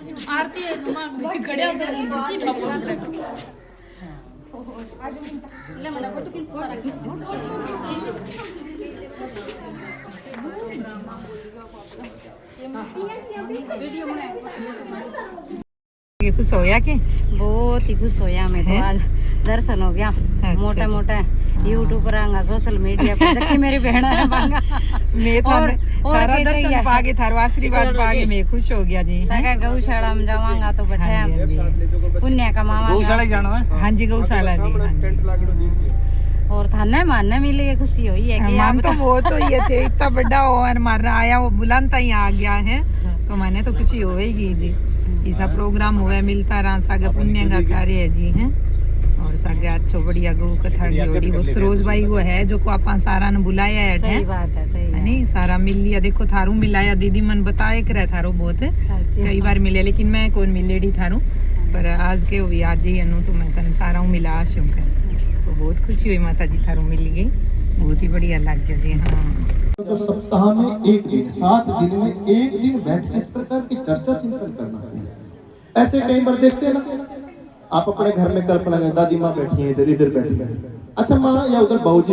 आरती है खड़े होते हैं ले मला फोटो किंच सारा वीडियो में ये खुश होया के बहुत ही खुश होया मैं तो आज दर्शन हो गया मोटा मोटा यूट्यूब पर आंगा सोशल मीडिया पर देखी मेरी बहन है बांगा मैं थारा दर्शन पागे थारो आशीर्वाद पागे मैं खुश हो गया जी सगा गौशाला में जावांगा तो बैठे पुण्य कमावांगा गौशाला जाना है। हाँ जी गौशाला जी और थाने मानने मिली है खुशी हुई है कि मान तो वो तो ये थे इतना बड़ा हो और मारा आया वो बुलंद ही आ गया है तो मैंने तो खुशी होएगी जी ऐसा प्रोग्राम हुआ मिलता रहा सागे पुण्य का कार्य है जी हैं और सागे अच्छो बढ़िया गौ कथा जोड़ी वो सरोज भाई वो है जो को आपा सारा ने बुलाया है सही बात है सही है नहीं सारा मिल लिया देखो थारू मिलाया दीदी मन बताए करे थारो बहुत कई बार मिले लेकिन मैं कौन मिलेडी थारू पर आज के भी आज ही अनु तो मैं तन सारा मिला आशुं कर तो बहुत खुशी हुई माता जी थारू मिल गई बहुत ही बढ़िया लग गया जी हाँ तो सप्ताह में एक दिन 7 दिन में एक दिन बैठ इस प्रकार की चर्चा चिंतन करना चाहिए। ऐसे कई बार देखते हैं ना आप अपने घर में कल्पना करें दादी माँ बैठी है इधर बैठी है अच्छा माँ या उधर बाबूजी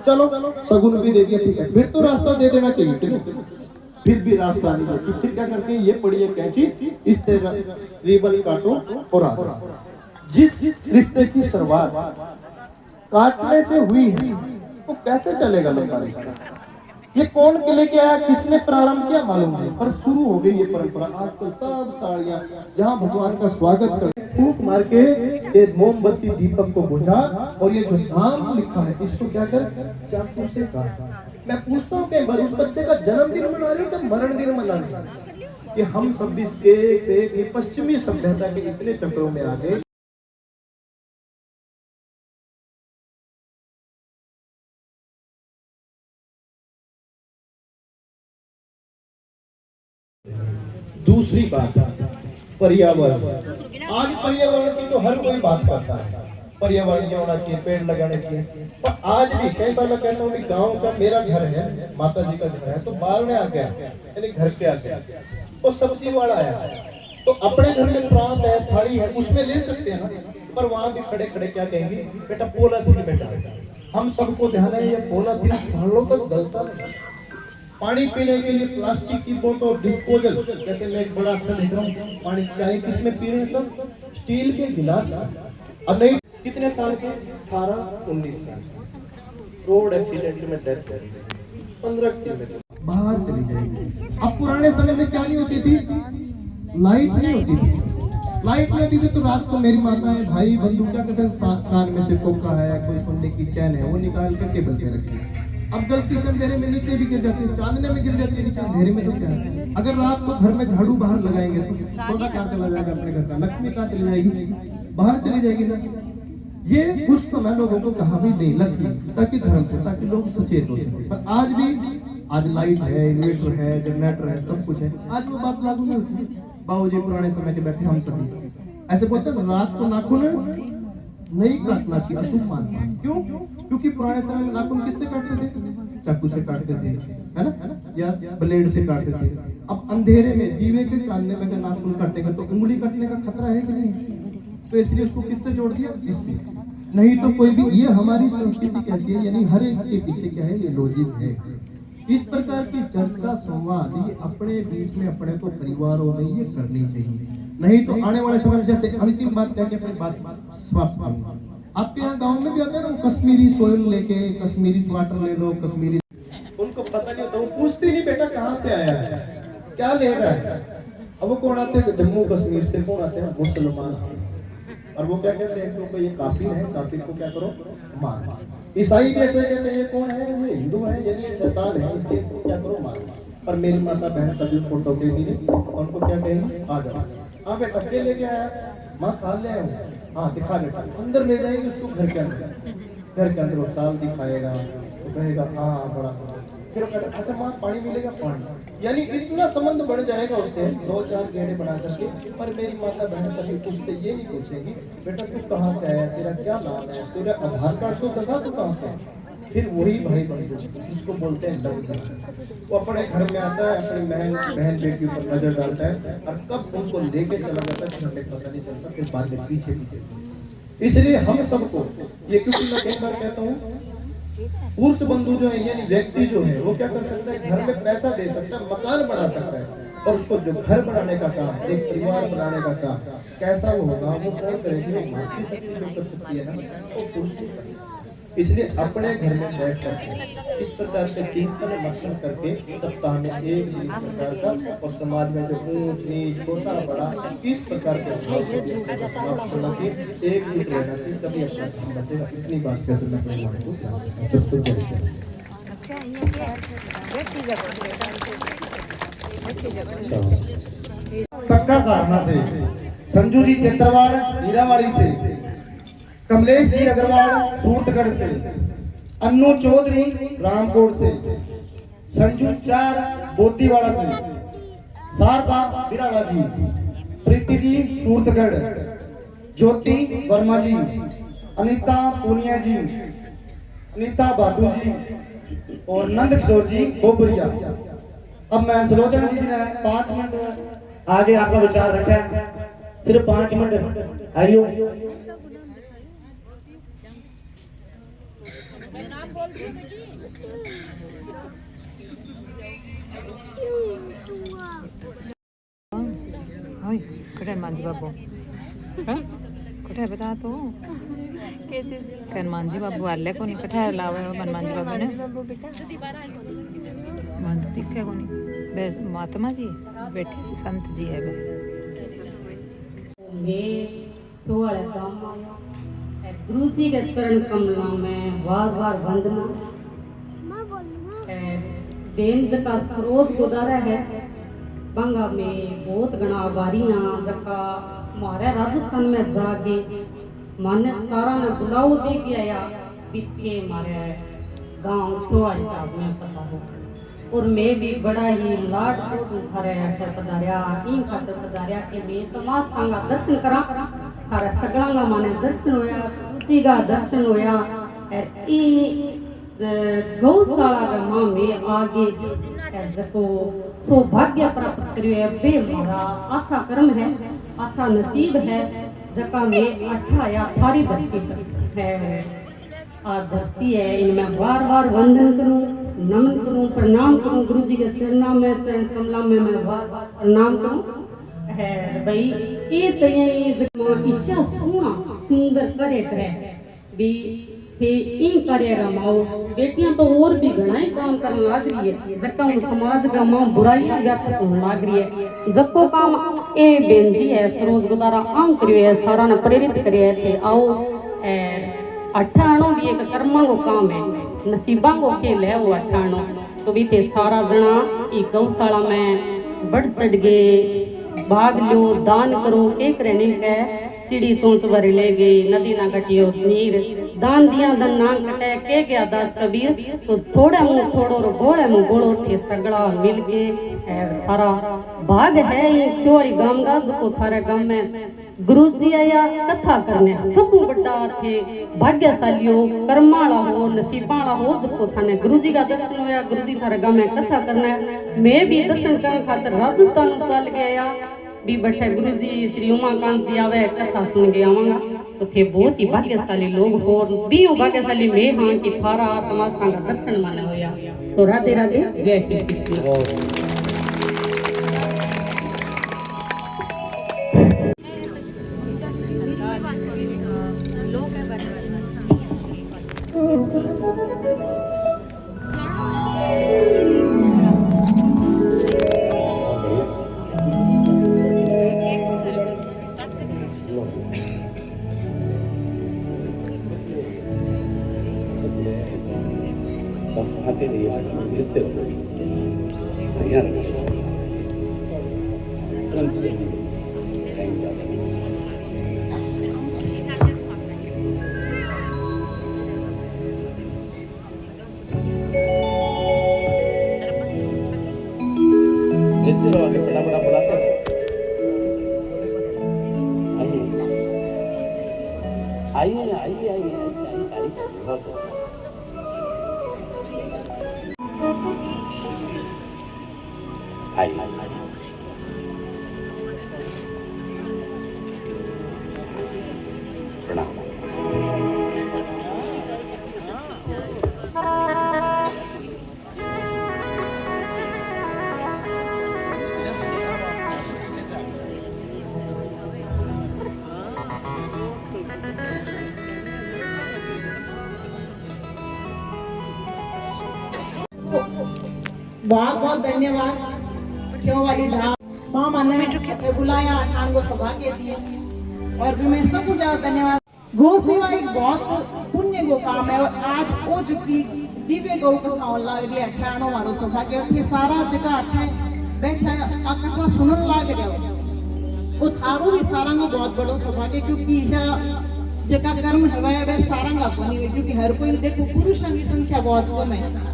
चलो सगुन भी दे दिया ठीक है फिर तो रास्ता दे देना चाहिए कि नहीं फिर भी रास्ता नहीं देती फिर क्या करते हैं ये पढ़िए कैंची इस तरह रिबन काटो और आ जिस रिश्ते की शुरुआत काटने से हुई है तो कैसे चलेगा लंबा रिश्ता ये कौन के लेके आया किसने प्रारंभ किया मालूम नहीं पर शुरू हो गई ये परंपरा आजकल सब साड़ियां जहां भगवान का स्वागत कर फूंक मार के ये मोमबत्ती दीपक को बुझा और ये जो नाम लिखा है इसको क्या कर चाकू से काट मैं पूछता हूँ कई बार उस बच्चे का जन्मदिन मना रहे हो कि मरण दिन मना रहे हो कि हम सब इसके ये पश्चिमी सभ्यता के इतने चक्रों में आ गए दूसरी बात पर्यावरण आज पर्यावरण की तो हर कोई बात करता है पर्यावरण ये होना चाहिए पेड़ लगाने चाहिए पर आज भी कई बार मैं कहता हूँ कि गांव का मेरा घर है माता जी का घर है तो बाहर में आ गया यानी घर के आ गया तो सब्जी वाला आया तो अपने घर में प्रांत है थाली है उसमें ले सकते हैं ना पर वहां भी खड़े खड़े क्या कहेंगे बेटा पोलाथीन बेटा हम सबको ध्यान है ये पोलाथीन सालों तक गलता नहीं पानी पीने के लिए प्लास्टिक की बोतल डिस्पोजल जैसे मैं एक बड़ा अच्छा देख रहा हूँ पानी चाय किसमें पी रहे हैं सब स्टील के गिलास अब नहीं कितने साल के 18-19 साल रोड एक्सीडेंट में डेथ कर 15 किलोमीटर बाहर चली जाएगी। अब पुराने समय में क्या नहीं होती थी लाइट नहीं होती थी लाइट नहीं होती थी तो रात को मेरी माता है भाई बंधु क्या कहते हैं कान में से कोका है कोई सोने की चैन है वो निकाल के टेबल पे रखी अब गलती से अंधेरे में नीचे भी गिर जाती है चांदने में गिर जाती है नीचे अंधेरे में तो क्या है अगर रात को घर में झाड़ू बाहर लगाएंगे तो सोना कहाँ चला जाएगा अपने घर का लक्ष्मी कहाँ चली जाएगी बाहर चली जाएगी ना ये उस समय लोगों को कहा भी नहीं लक्ष्मी ताकि धर्म से ताकि लोग सचेत हो सके पर आज भी आज लाइट है इन्वर्टर है जनरेटर है सब कुछ है आज वो बात लागू नहीं होती बाबूजी पुराने समय के बैठे हम सभी ऐसे बोलते हैं रात को नाखून नहीं काटना चाहिए अशुभ मानना क्यों क्योंकि पुराने समय में नाखून किससे काटते थे चाकू से काटते थे है ना या ब्लेड से काटते थे अब अंधेरे में दीवे के चांदने में अगर नाखून काटेगा तो उंगली कटने का खतरा है कि नहीं तो इसलिए उसको किससे जोड़ दिया इससे नहीं तो कोई भी ये हमारी संस्कृति कैसी है यानी हर एक के पीछे क्या है ये लॉजिक है इस प्रकार की चर्चा संवाद ये अपने बीच में अपने को परिवारों में ये करनी चाहिए नहीं तो आने वाले समय में जैसे अंतिम बात क्या अपनी बात समाप्त करूंगा आपके यहाँ गांव में भी आते हैं ना कश्मीरी सोयल लेके कश्मीरी स्वेटर ले लो कश्मीरी उनको पता नहीं होता वो पूछते नहीं बेटा कहाँ से आया है क्या ले रहा है अब वो कौन आते हैं जम्मू कश्मीर से कौन आते हैं मुसलमान और वो क्या कहते हैं क्योंकि ये काफिर है काफिर को क्या करो मार ईसाई भी ऐसे कहते हैं ये कौन है ये हिंदू है यदि ये शैतान है इसके क्या करो मार पर मेरी माता बहन कभी फोटो के लिए उनको क्या कहेंगे आ जाओ हाँ बेटा के लेके आया माँ साल ले आया हाँ दिखा बेटा अंदर ले जाएंगे उसको घर के अंदर वो साल दिखाएगा तो कहेगा हाँ बड़ा फिर वो कहता अच्छा माँ पानी मिलेगा, पानी, यानी इतना संबंध बढ़ जाएगा उससे 2-4 गेड़े बना करके। पर मेरी माता बहन कभी उससे ये नहीं पूछेगी बेटा तू कहाँ से आया, तेरा क्या नाम है, तेरा आधार कार्ड तो बता तू कहाँ से है। फिर वही भाई बंधु जिसको बोलते हैं लव, वो अपने घर में आता है, अपनी बहन बेटी पर नजर डालता है और कब उनको लेके चला जाता है हमें पता नहीं चलता, फिर बाद में पीछे। इसलिए हम सबको ये, क्योंकि मैं कई बार कहता हूँ पुरुष बंधु जो है यानी व्यक्ति जो है वो क्या कर सकता है, घर में पैसा दे सकता है, मकान बना सकता है, और उसको जो घर बनाने का काम, एक परिवार बनाने का काम कैसा वो होगा, वो कौन करेगी, वो मातृशक्ति जो कर सकती है ना, वो पुरुष नहीं कर सकता। इसलिए अपने घर में बैठ कर इस प्रकार के चिंतन मंथन करके सप्ताह में एक दिन इस प्रकार का, और समाज में जो ऊंच नीच छोटा बड़ा इस प्रकार के एक ही प्रेरणा थी, तभी अपना काम बचेगा। इतनी बात करते मैं सबको पक्का सारना से, संजू जी केतरवाड़ हीरावाड़ी से, कमलेश जी अग्रवाल सूरतगढ़ से, अन्नू चौधरी रामकोट से, संजू 4 बोतीवाड़ा से, शारदा बिराड़ा जी, प्रीति जी सूरतगढ़, ज्योति वर्मा जी, अनीता पूनिया जी, अनीता बादू जी और नंद किशोर जी बोबरिया। अब मैं सुलोचना जी ने 5 मिनट आगे आपका विचार रखा है, सिर्फ 5 मिनट आइयो। कठे मांझी बाबू, कठे बता तो कैसे कर मांझी बाबू आले को नहीं कठे लावे मन मांझी बाबू ने मन तो दिखे को नहीं बे महात्मा जी बैठे संत जी है गुरु जी के चरण कमलों में बार वंदना, बेन जका सरोज गुदारा है बंगा में बहुत गणा बारियां जका हमारे राजस्थान में जाके माने सारा ने बुलाओ दे के आया बीते हमारे गांव टोआटा में पता हो, और मैं भी बड़ा ही लाड खरे है पधारिया इन खातर पधारिया के मैं तमास तांगा दर्शन करा खरे सगळांगा माने दर्शन होया, तुझी का दर्शन होया ई गौशाला के मां में आगे जको सौभाग्य प्राप्त करियो है बे मारा अच्छा कर्म है, अच्छा नसीब है जका में अठा या थारी धरती है आ धरती है। इनमें बार वंदन करूं, नमन करूं, प्रणाम करूं गुरु जी के चरणों में, चरण कमला में मैं बार प्रणाम करूं है भाई। ये तय जको ईशा सोना सुंदर करे भी थे इन करेगा माओ बेटियां तो और भी घना ही काम करने लग रही है, जक्का समाज का मां बुराइयां व्यापक होने लग रही है, जक्को काम ए बेंजी है सरोज गुदारा आम करियो है, सारा ने प्रेरित करियो है आओ अठाणो भी एक कर्मा को काम है, नसीबा को खेल है वो अठाणो। तो भी थे सारा जना एक गौशाला में बढ़ चढ़ गए, भाग लो दान करो के करने के, चिड़ी चोंच भर ले गई नदी ना कटियो नीर, दान दिया दन ना कटे के गया दास कबीर, तो थोड़ा मुंह थोड़ो और गोले मुंह गोलो थे सगड़ा मिल के थारा भाग है ये क्यों गांव गाज को थारे गांव में गुरु जी आया कथा करने सब बड़ा थे भाग्यशालियों कर्माला हो नसीबाला हो जको थाने गुरु जी का दर्शन होया, गुरु जी थारे गांव में कथा करना, मैं भी दर्शन करने खातर राजस्थान चल गया भी बैठे गुरु जी श्री उमाकांत जी आवे कथा सुन के आवांगा, तो थे बहुत ही भाग्यशाली लोग हो भी भाग्यशाली मैं हाँ कि थारा तमाशा का दर्शन माने होया। तो राधे राधे, जय श्री कृष्ण। चलो आगे बड़ा बड़ा बुलाते हैं। आइए आइए आइए आइए आइए, बहुत अच्छा। आइए आइए, प्रणाम। बहुत बहुत धन्यवाद। क्यों वाली ढाब मामा ने बुलाया ठान को सभा के दिए और भी मैं सबको ज्यादा धन्यवाद। गौ सेवा एक बहुत पुण्य को काम है और आज वो जो की दिव्य गौ कथा लाग रही है ठाणो मारो सभा के और सारा जगह अठे बैठा आ कथा सुनन लाग रहा वो थारो भी सारा को बहुत बड़ो सभा के क्योंकि ईशा जगह कर्म है वह सारा का कोनी है क्योंकि हर कोई देखो पुरुषों की संख्या बहुत कम है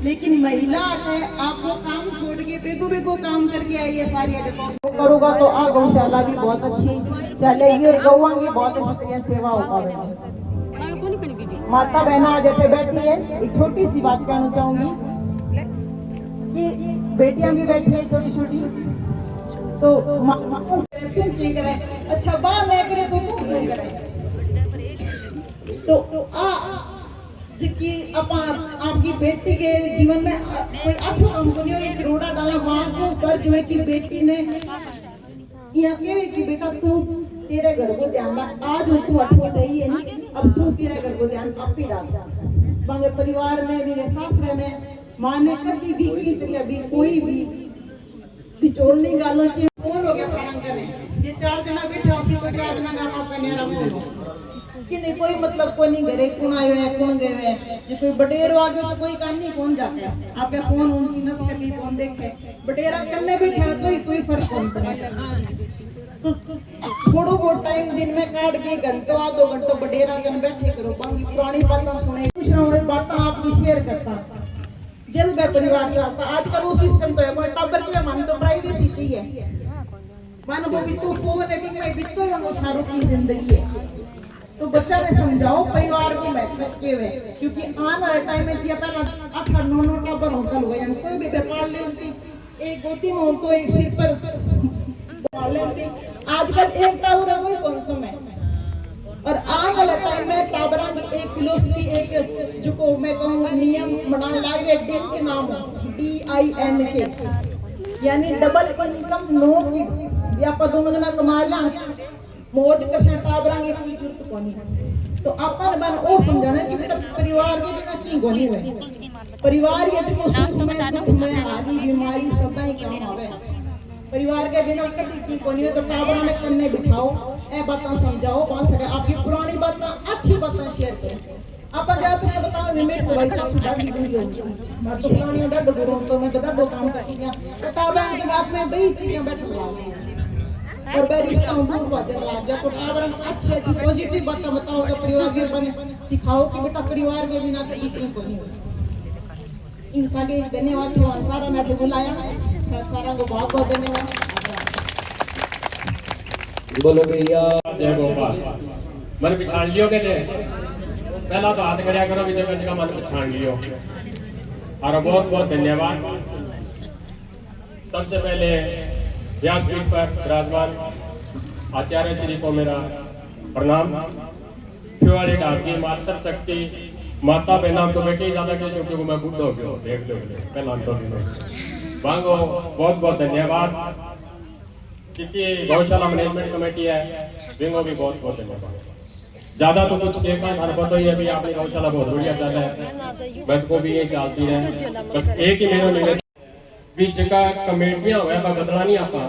लेकिन महिला है आप वो काम छोड़ के बेगो बेगो काम करके आई है सारी अटको करोगा तो आ गौशाला भी बहुत अच्छी चलेगी और गौवा की बहुत अच्छी सेवा हो पाएगी। माता बहना जैसे बैठी है एक छोटी सी बात कहना चाहूंगी कि बेटियां भी बैठी है छोटी छोटी तो तुम ठीक करे अच्छा बात नहीं करे तो तुम क्यों करे तो आ कि आपकी बेटी के जीवन में कोई अच्छा काम करियो एक रोड़ा डाला माँ को पर जो है कि बेटी ने यहाँ के कि बेटा तू तेरे घर को ध्यान रख आज तू अठो गई है नहीं अब तू तेरे घर को ध्यान आप ही रख बांगे परिवार में मेरे सासरे में माँ ने कभी भी की तरह भी कोई भी बिचोड़नी गालों चाहिए कौन हो गया सारंग करे ये 4 जना बैठे उसी को 4 जना का माँ करने रखो कि नहीं कोई मतलब कोई नहीं घरे कौन आयो है कौन गए है जो कोई बटेरो आ गयो तो कोई कानी कौन जाता है आपके फोन ऊंची नस करके कौन देखे बटेरा करने बैठे है तो कोई फर्क कौन पड़े तो थोड़ो बहुत टाइम दिन में काट के घंटों 2 घंटों बटेरा कन बैठे करो बाकी पुरानी बातें सुने दूसरा वो बातें आपकी शेयर करता जल्द में परिवार चाहता आजकल वो सिस्टम तो है कोई टब्बर के मान तो प्राइवेसी चाहिए मान वो भी तू फोन है भी मैं बितो वो सारों की जिंदगी है तो बच्चा ने समझाओ परिवार को महत्व के हुए क्योंकि आने वाले टाइम में जी पहला 8-9 टब्बर होता लोग यानी कोई भी व्यापार ले होती एक गोदी में हो तो एक सिर पर ले होती आजकल एक टावर है वही कौन सा है और आने वाले टाइम में टावरा की एक फिलोसफी एक जो को मैं कहूँ नियम बनाने लग रहे DIN के नाम DIN के यानी डबल इनकम नो किड्स या पर दोनों जना कमा ला मौज करना टाबरांगे कोई जरूरत कोनी तो अपन बन ओ समझाना कि बेटा परिवार के बिना की गोनी है परिवार ये जो सुख में दुख में आदि बीमारी सदा ही काम आवे परिवार के बिना कभी की कोनी है तो टाबरा ने कन्ने बिठाओ ए बातें समझाओ बात सके आपकी पुरानी बातें अच्छी बातें शेयर करो अपन जाते हैं बताओ मेरे को भाई साहब सुधार की दूंगी होगी मैं तो पुरानी डर गुरु तो मैं तो डर काम करती हूं तो टाबरा के बात में बड़ी चीजें बैठ गई और बैरिस्ता दूर बातें लग गया तो टावरन अच्छी अच्छी पॉजिटिव बातें बताओ तो परिवार के बने सिखाओ कि बेटा परिवार के बिना कभी क्यों कोई नहीं इन सारे धन्यवाद जो सारा मैं तो बुलाया सारा को बहुत बहुत धन्यवाद बोलो भैया जय गोपाल मन पछाण लियो के दे पहला तो हाथ करया करो भी जगह जगह मन पछाण लियो और बहुत बहुत धन्यवाद सबसे पहले व्यासपीठ पर विराजमान आचार्य श्री को मेरा प्रणाम फिर आपकी मातृ शक्ति माता बहना तो बेटे ज्यादा क्यों क्योंकि मैं बुढ़ हो गया देख लो पहला तो वांगो बहुत बहुत धन्यवाद क्योंकि गौशाला मैनेजमेंट कमेटी है विंगो भी बहुत बहुत धन्यवाद ज्यादा तो कुछ देखा हर पता ही है भी आपने गौशाला बहुत बढ़िया चल रहा है बट को भी ये चलती रहे बस एक ही मेरा निवेदन भी जगह कमेटियां हुआ बदला नहीं आपा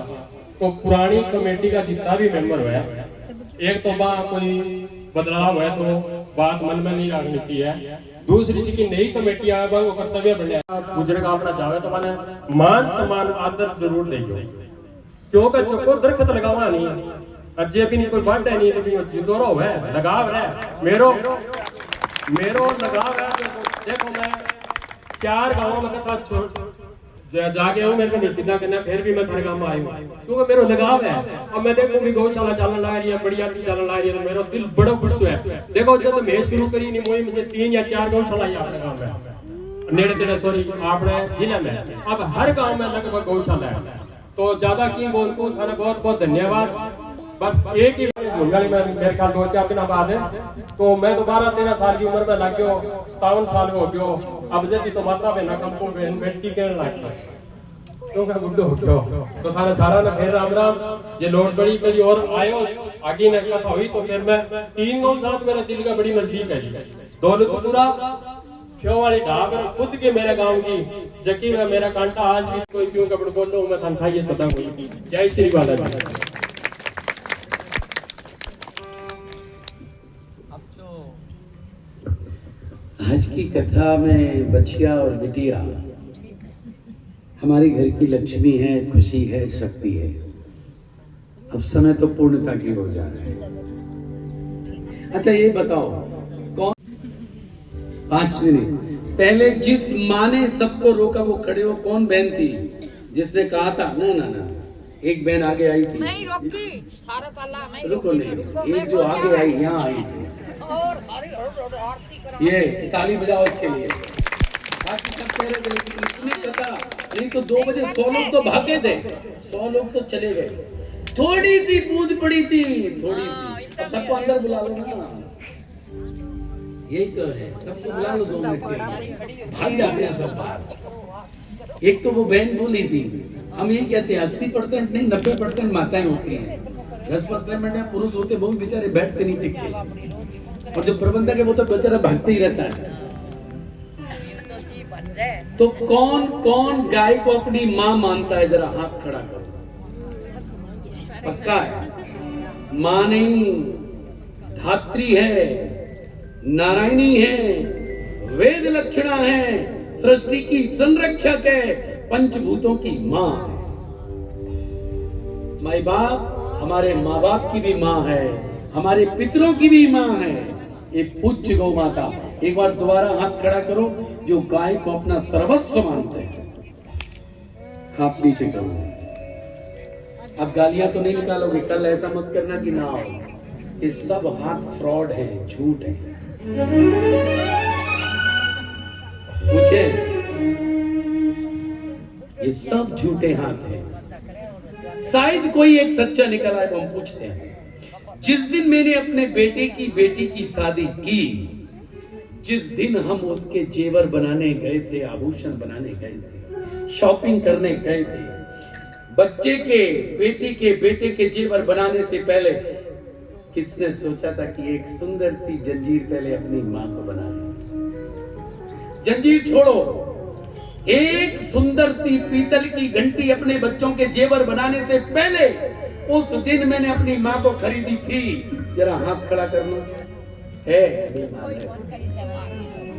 तो पुरानी कमेटी का जितना भी मेंबर हुआ एक तो कोई बदलाव है तो बात मन में नहीं रखनी चाहिए दूसरी चीज की नई कमेटी आया वो कर्तव्य बने बुजुर्ग अपना चाहे तो मैंने मान सम्मान आदर जरूर देंगे क्योंकि चुको दरखत लगावा नहीं अजय भी नहीं कोई बात है नहीं तो भी जिंदोरो है लगाव है मेरो लगाव है देखो मैं 4 गांवों में कथा जाके हूँ मेरे को नहीं सीधा करना, फिर भी मैं थारे गाँव में आया हूँ क्योंकि मेरा लगाव है। अब मैं देखो भी गौशाला चलने लग रही है, बढ़िया चीज चलने लग रही है, तो मेरा दिल बड़ा खुश है। देखो जब मैं शुरू करी नहीं वही मुझे 3 या 4 गौशाला ही अपने गाँव में नेड़े तेड़े सॉरी अपने जिले में, अब हर गाँव में लगभग गौशाला है। तो ज्यादा की बोल को थारा बहुत बहुत धन्यवाद। बस एक ही झुंगाली में मेरे ख्याल 2-4 दिन बाद है, तो मैं तो 12-13 साल की उम्र में लग गयो, 57 साल हो गयो। अब जल्दी तो माता बहना कम को बहन बेटी कहने लग गया क्योंकि बुढ़ो हो गयो। तो थारा सारा ने फिर राम राम ये लोड बड़ी करी और आयो आगे ने कथा हुई। तो फिर मैं 3 गाँव साथ मेरा दिल का बड़ी नजदीक है जी, दौलतपुरा क्यों वाली ढाब खुद के मेरे गांव की जकी में मेरा कांटा आज भी कोई क्यों कपड़ बोलो मैं तनखा ये सदा कोई। जय श्री बालाजी। आज की कथा में बचिया और बिटिया हमारी घर की लक्ष्मी है, खुशी है, शक्ति है। अब समय तो पूर्णता की हो जा रहा है। अच्छा ये बताओ कौन 5 मिनट पहले जिस माँ ने सबको रोका वो खड़े हो, कौन बहन थी जिसने कहा था ना ना ना? एक बहन आगे आई थी, नहीं रोकी, सारा ताला नहीं रुको नहीं, एक जो आगे आई यहाँ आई थी, ये ताली बजाओ उसके लिए। बाकी सब कह रहे थे लेकिन इतनी कथा नहीं तो 2 बजे 100 लोग तो भागे थे, 100 लोग तो चले गए। थोड़ी सी बूंद पड़ी थी, थोड़ी सी। अब सबको अंदर बुला लो ना, यही तो है, सबको बुला लो 2 मिनट के लिए, भाग जाते हैं सब बाहर। एक तो वो बहन बोली थी, हम यही कहते हैं 80% नहीं 90% माताएं होती हैं, 10% पुरुष होते, बहुत बेचारे बैठते नहीं टिकते, और जो प्रबंधक है वो तो बेचारा भागते ही रहता है। तो कौन कौन गाय को अपनी माँ मानता है? जरा हाथ खड़ा करो। पक्का है? माँ नहीं, धात्री है, नारायणी है, वेद लक्षणा है, सृष्टि की संरक्षक है, पंचभूतों की माँ है। माई बाप हमारे माँ बाप की भी माँ है, हमारे पितरों की भी माँ है, ये पूज्य गौ माता। एक बार दोबारा हाथ खड़ा करो जो गाय को अपना सर्वस्व मानते हैं। हाथ नीचे करो। अब गालियां तो नहीं निकालोगे, कल ऐसा मत करना कि ना हो। ये सब हाथ फ्रॉड है, झूठ है। पूछे, ये सब झूठे हाथ हैं। शायद कोई एक सच्चा निकला है तो हम पूछते हैं। जिस दिन मैंने अपने बेटी की शादी की, जिस दिन हम उसके जेवर बनाने गए थे, आभूषण बनाने गए थे, शॉपिंग करने गए थे, बच्चे के बेटे के जेवर बनाने से पहले किसने सोचा था कि एक सुंदर सी जंजीर पहले अपनी मां को बनाए? जंजीर छोड़ो, एक सुंदर सी पीतल की घंटी अपने बच्चों के जेवर बनाने से पहले उस दिन मैंने अपनी माँ को खरीदी थी। जरा हाथ खड़ा कर लो। है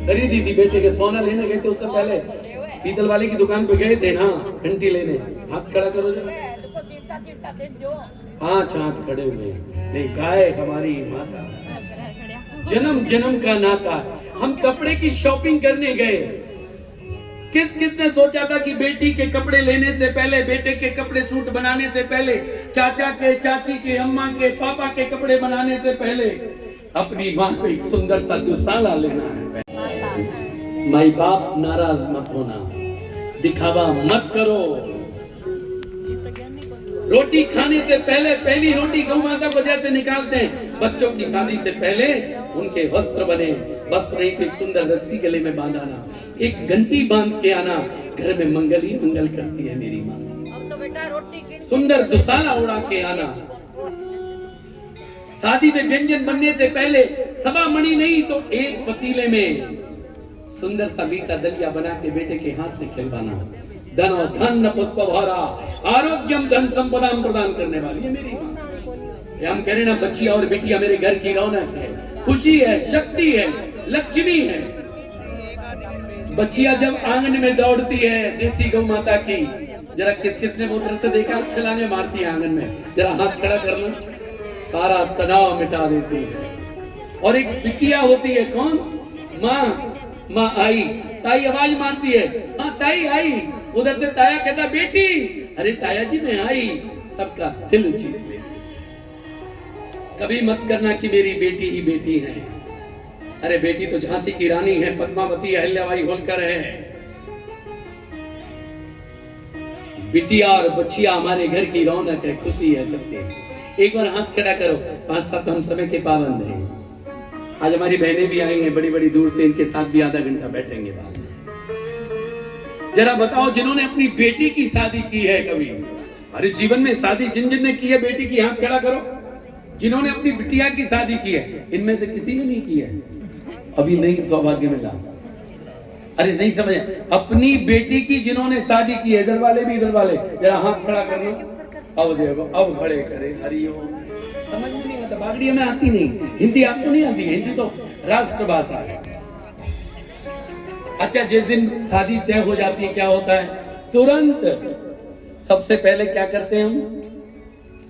खरीदी थी, बेटे के सोना लेने गए थे, उससे पहले पीतल वाले की दुकान पे गए थे ना घंटी लेने। हाथ खड़ा करो जरा। 5 हाथ खड़े हुए। नहीं, गाय हमारी माता, जन्म जन्म का नाता। हम कपड़े की शॉपिंग करने गए, किसने सोचा था कि बेटी के कपड़े लेने से पहले, बेटे के कपड़े सूट बनाने से पहले, चाचा के, चाची के, अम्मा के, पापा के कपड़े बनाने से पहले अपनी माँ को एक सुंदर सा दुसाला लेना है। माई बाप नाराज मत होना, दिखावा मत करो। रोटी खाने से पहले पहली रोटी गौ माता को जैसे निकालते हैं, बच्चों की शादी से पहले उनके वस्त्र बने, वस्त्र नहीं तो एक सुंदर रस्सी गले में बांधाना, एक घंटी बांध के आना। घर में मंगल ही मंगल करती है मेरी माँ। अब तो बेटा रोटी सुंदर दुसाला उड़ा के आना। शादी में व्यंजन बनने से पहले सवा मणि नहीं तो एक पतीले में सुंदर सा मीठा दलिया बना के बेटे के हाथ से खिलवाना। धन धन पुष्प भरा आरोग्यम धन संपदा प्रदान करने वाली है मेरी माँ। हम कह रहे ना, बच्चिया और बेटिया मेरे घर की रौनक है, खुशी है, शक्ति है, लक्ष्मी है। बच्चिया जब आंगन में दौड़ती है देसी गौ माता की, जरा किसने वो दृश्य देखा? छलांगे मारती है आंगन में। जरा हाथ खड़ा कर लो, सारा तनाव मिटा देती है। और एक बिटिया होती है, कौन? माँ। माँ आई, ताई आवाज मारती है, हाँ ताई आई। उधर से ताया कहता बेटी, अरे ताया जी मैं आई, सबका दिल जीत ले। कभी मत करना कि मेरी बेटी ही बेटी है। अरे बेटी तो झांसी की रानी है, पद्मावती अहिल्याबाई होलकर है। बिटिया और बच्चिया हमारे घर की रौनक है, खुशी है सबके। एक बार हाथ खड़ा करो, 5-7 हम समय के पाबंद हैं। आज हमारी बहनें भी आई हैं बड़ी बड़ी दूर से, इनके साथ भी आधा घंटा बैठेंगे बाद में। जरा बताओ जिन्होंने अपनी बेटी की शादी की है कभी, अरे जीवन में शादी जिन जिन ने की है बेटी की, हाथ खड़ा करो। जिन्होंने अपनी बिटिया की शादी की है, इनमें से किसी ने नहीं की है, अभी नहीं सौभाग्य मिला। अरे नहीं समझे, अपनी बेटी की जिन्होंने शादी की है, इधर वाले भी इधर वाले, जरा हाथ खड़ा कर लो। अब देखो, अब खड़े करे, हरिओम। समझ में नहीं आता, बागड़ी में आती नहीं, हिंदी आपको नहीं आती है, हिंदी तो राष्ट्रभाषा है। अच्छा, जिस दिन शादी तय हो जाती है क्या होता है, तुरंत सबसे पहले क्या करते हैं हम,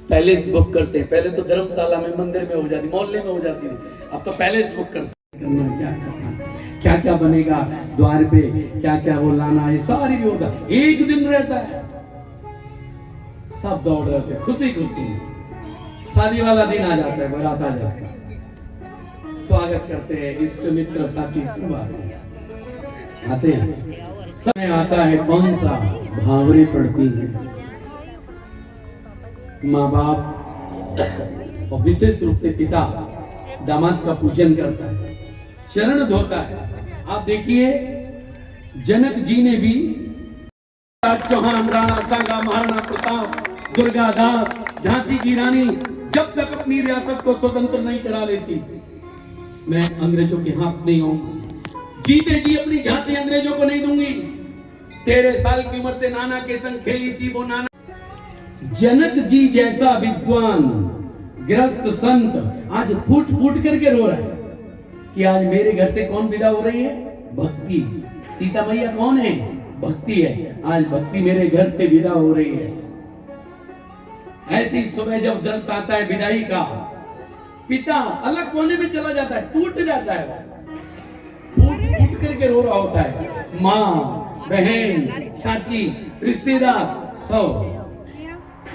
पैलेस बुक करते हैं। पहले तो धर्मशाला में, मंदिर में हो जाती, मोहल्ले में हो जाती थी, अब तो पैलेस बुक करते हैं। क्या क्या बनेगा द्वार पे, क्या क्या वो लाना है, सारी भी होता है। एक दिन रहता है, सब दौड़ रहे थे खुशी खुशी। शादी वाला दिन आ जाता है, बारात आ जाता है, स्वागत करते हैं, इष्ट मित्र साथी सब आते हैं। समय आता है कौन सा, भावरे पड़ती है। माँ बाप और विशेष रूप से पिता दामाद का पूजन करता है, चरण धोता है। आप देखिए जनक जी ने भी, चौहान, राणा सांगा, महाराणा प्रताप, दुर्गादास, झांसी की रानी जब तक अपनी रियासत को स्वतंत्र नहीं करा लेती, मैं अंग्रेजों के हाथ नहीं आऊंगा, जीते जी अपनी झांसी अंग्रेजों को नहीं दूंगी। 13 साल की उम्र से नाना के संग खेली थी वो नाना। जनक जी जैसा विद्वान गृहस्थ संत आज फूट फूट करके रो रहा है कि आज मेरे घर से कौन विदा हो रही है, भक्ति। सीता मैया कौन है, भक्ति है। आज भक्ति मेरे घर से विदा हो रही है। ऐसी सुबह जब दर्श आता है विदाई का, पिता अलग कोने में चला जाता है, टूट जाता है, फूट फूट करके रो रहा होता है। माँ, बहन, चाची, रिश्तेदार सब,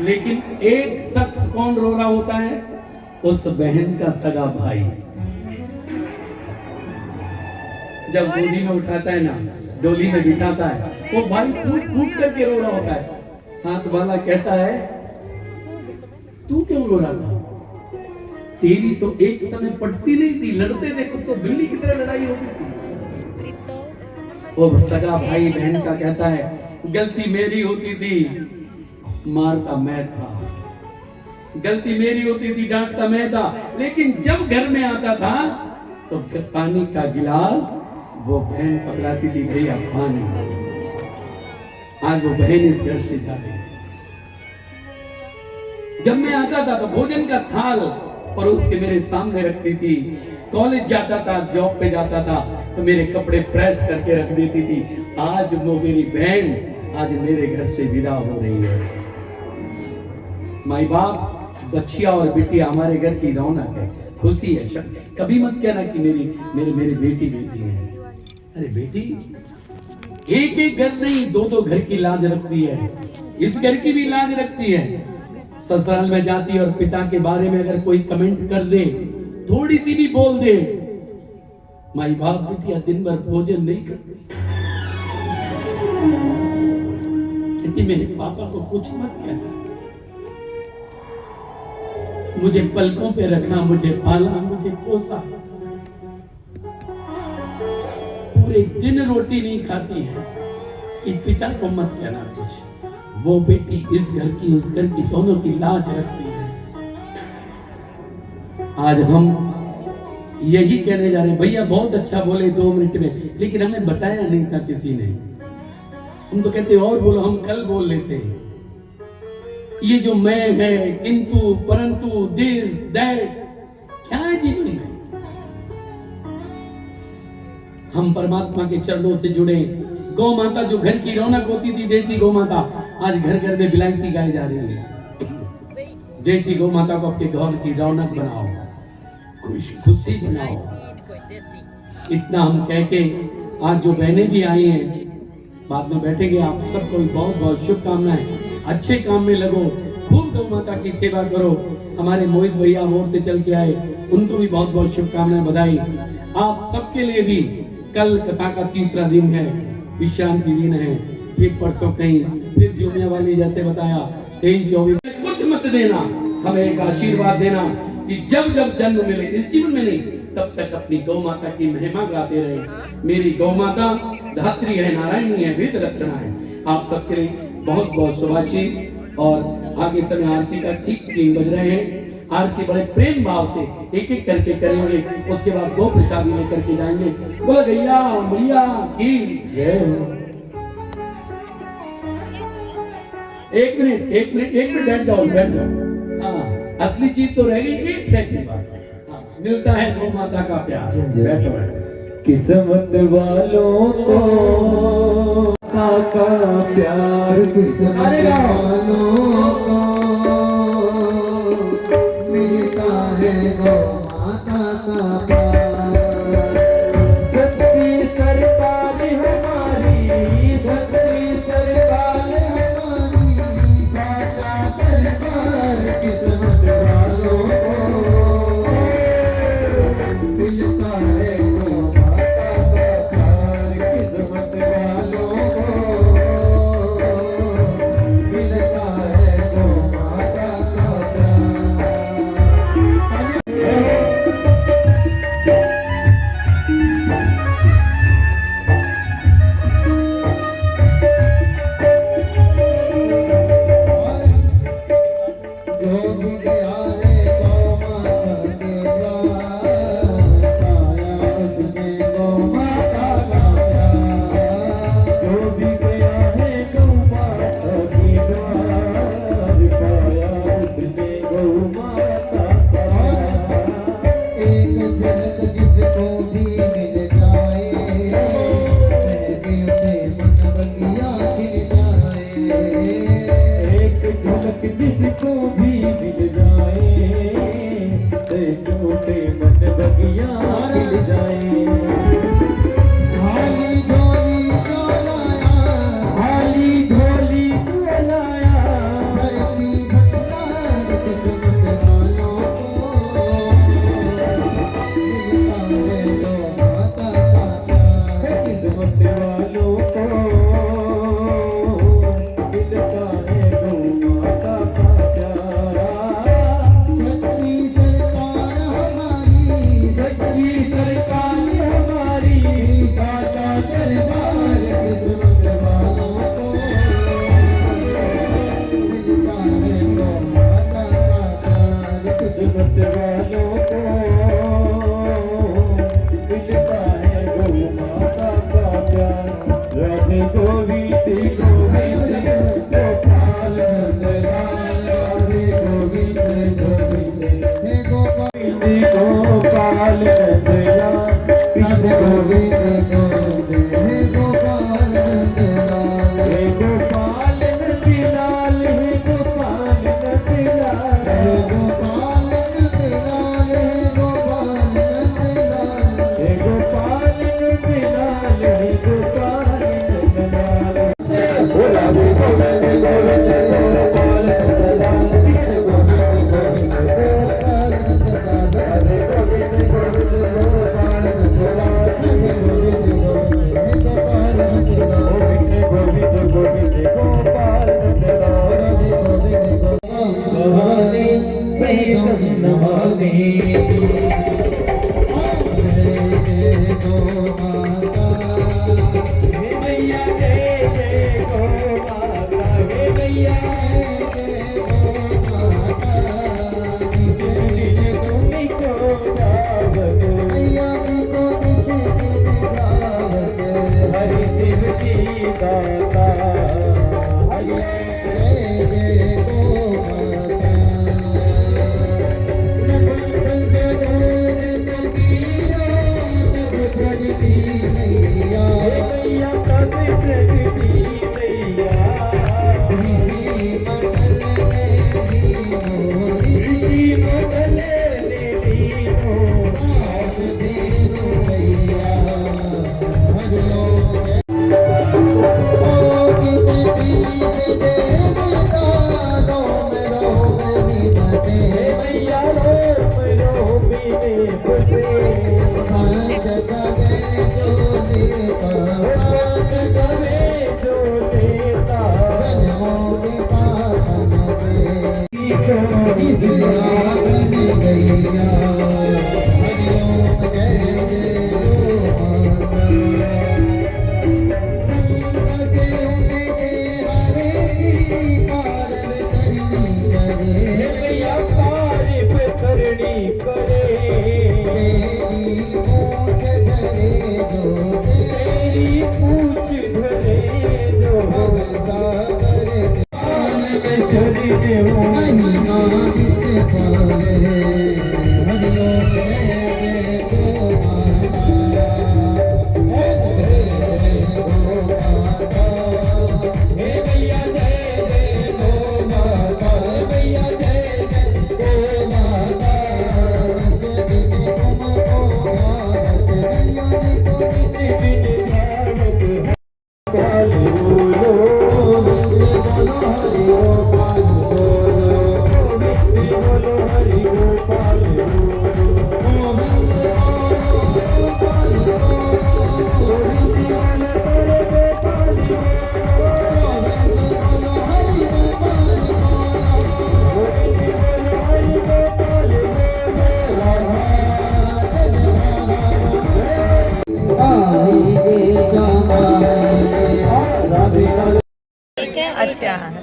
लेकिन एक शख्स कौन रो रहा होता है, उस बहन का सगा भाई। जब गोदी में उठाता है ना, डोली में बिठाता है, वो भाई फूट फूट करके रो रहा होता है। साथ वाला कहता है तू क्यों रो रहा था, तेरी तो एक समय पटती नहीं थी, लड़ते थे तो बिल्ली की तरह लड़ाई होती थी। वो सगा भाई बहन का कहता है गलती मेरी होती थी, मारता मैं था, गलती मेरी होती थी, डांटता मैं था, लेकिन जब घर में आता था तो पानी का गिलास वो बहन पकड़ाती थी, भैया पानी। आज वो बहन इस घर से जा रही है। जब मैं आता था तो भोजन का थाल परोस के मेरे सामने रखती थी। कॉलेज जाता था, जॉब पे जाता था तो मेरे कपड़े प्रेस करके रख देती थी। आज वो मेरी बहन आज मेरे घर से विदा हो रही है। माई बाप, बच्चिया और बिटिया हमारे घर की रौनक है, खुशी है। कभी मत कहना कि मेरी बेटी है। अरे बेटी एक एक घर नहीं, दो घर की लाज रखती है। इस घर की भी लाज रखती है। ससुराल में जाती है और पिता के बारे में अगर कोई कमेंट कर दे, थोड़ी सी भी बोल दे, माई बाप बिटिया दिन भर भोजन नहीं करती, क्योंकि मेरे पापा को कुछ मत कहना, मुझे पलकों पे रखा, मुझे पाला, मुझे पोसा, पूरे दिन रोटी नहीं खाती है कि पिता को मत कहना कुछ। वो बेटी इस घर की उस घर की दोनों की लाज रखती है। आज हम यही कहने जा रहे हैं, भैया बहुत अच्छा बोले 2 मिनट में, लेकिन हमें बताया नहीं था किसी ने। हम तो कहते और बोलो, हम कल बोल लेते हैं। ये जो मैं है, किंतु परंतु, दिस दैट, क्या है जीवन में? हम परमात्मा के चरणों से जुड़े। गौ माता जो घर की रौनक होती थी, देसी गौ माता, आज घर घर में विलायती गाय जा रही है। देसी गौ माता को अपने घर की रौनक बनाओ, खुशी बनाओ। इतना हम कह के आज जो बहनें भी आई हैं, बाद में बैठेंगे। आप सबको बहुत बहुत शुभकामनाएं, अच्छे काम में लगो, खूब गौ माता की सेवा करो। हमारे मोहित भैया मोड़ से चल के आए, उनको भी बहुत बहुत शुभकामनाएं, बधाई। आप सबके लिए भी कल कथा का तीसरा दिन है, विश्रांति दिन है, फिर परसों कहीं फिर जुमिया वाली जैसे बताया 23-24। कुछ मत देना, हमें एक आशीर्वाद देना कि जब जब जन्म मिले, इस जीवन में नहीं तब तक अपनी गौ माता की महिमा गाते रहे। मेरी गौ माता धात्री है, नारायणी है, वेद रचना है। आप सबके लिए बहुत बहुत शुभाशीष। और आगे समय आरती का ठीक 3 बज रहे हैं। आरती बड़े प्रेम भाव से एक एक करके करेंगे, उसके बाद दो प्रसादी लेकर के जाएंगे। बोल गैया मैया की जय हो। एक मिनट बैठ जाओ। हाँ, असली चीज तो रह गई, 1 सेकंड बाद मिलता है गौ माता का प्यार। बैठो। किस्मत वालों को माता का प्यार, किस्मत वालों को मिलता है गौ माता का प्यार। सच्ची सरकार हमारी, सच्ची सरकार हमारी, साचा दरबार किस्मत वालों को मिलता है गौ माता का प्यार। किस्मत वालों को मिलता है गौ माता का प्यार। जो भी गया है गौ माता के द्वार, पाया उसने गौ माता का प्यार। जो भी गया है गौ माता के द्वार, पाया उसने गौ माता का प्यार। एक झलक जिसको भी मिल जाए, उसे मन बगिया खिल जाए। एक झलक जिसको भी मिल जाए, छोटे मन बगिया खिल जाए। हाली ढोली डोलाया, हाली ढोली डोलाया, धरती भंडार किस्मत वालों को मिलता है गौ माता का प्यार। किस्मत वालों को मिलता है गौ माता का प्यार। सच्ची सरकार हमारी, सच्ची सरकार हमारी, साचा दरबार किस्मत वालों को मिलता है गौ माता का प्यार। किस्मत वालों को मिलता है गौ माता का प्यार। राधे गोविंद गोविंद गोपाल नंदलाल, राधे गोविंद गोविंद हे गोपाल गोपाल नंदलाल, राधे गोविंद गोविंद हे गोपाल नंदलाल, हे गोपाल नंदलाल, हे गोपाल नंदलाल, हे गोपाल नंदलाल, हे गोपाल नंदलाल, हे गोपाल नंदलाल, हे गोपाल नंदलाल। बोला गोविंद गोविंद गोपाल नंदलाल, हे गोविंद गोविंद गोपाल नंदलाल, हरे गोविंद गोविंद गोपाल नंदलाल, हरे गोविंद गोविंद हे गोपाल नंदलाल, गोविंद गोविंद गोपाल नंदलाल, हरे गोविंद भवानी सहितं नमामि। जय गो माता, हे मैया जय जय गो माता, हे मैया जय गो माता, निज निज गुणी को गावत, मैया जी को निज निज गावत, हरि शिव जी दाता, हरि जय जय गो माता। प्रगति मैया, मैया कब प्रगति मैया, ऋषि मंडल में दीनो, ऋषि मंडल में दीनो, आज दीनो मैया, हरि ओम।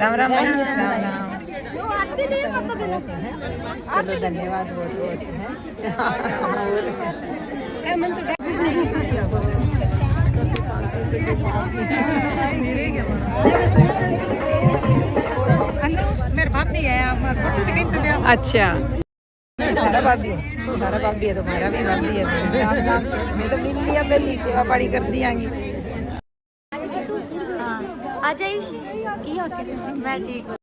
राम राम राम राम। चलो धन्यवाद बहुत बहुत। अच्छा तुम्हारा भाभी है, तुम्हारा भाभी है, तुम्हारा भी भाभी है। मैं तो मिल लिया, पहली सेवा पानी कर दी आएंगी। आ जाइए मैं ठीक हूँ।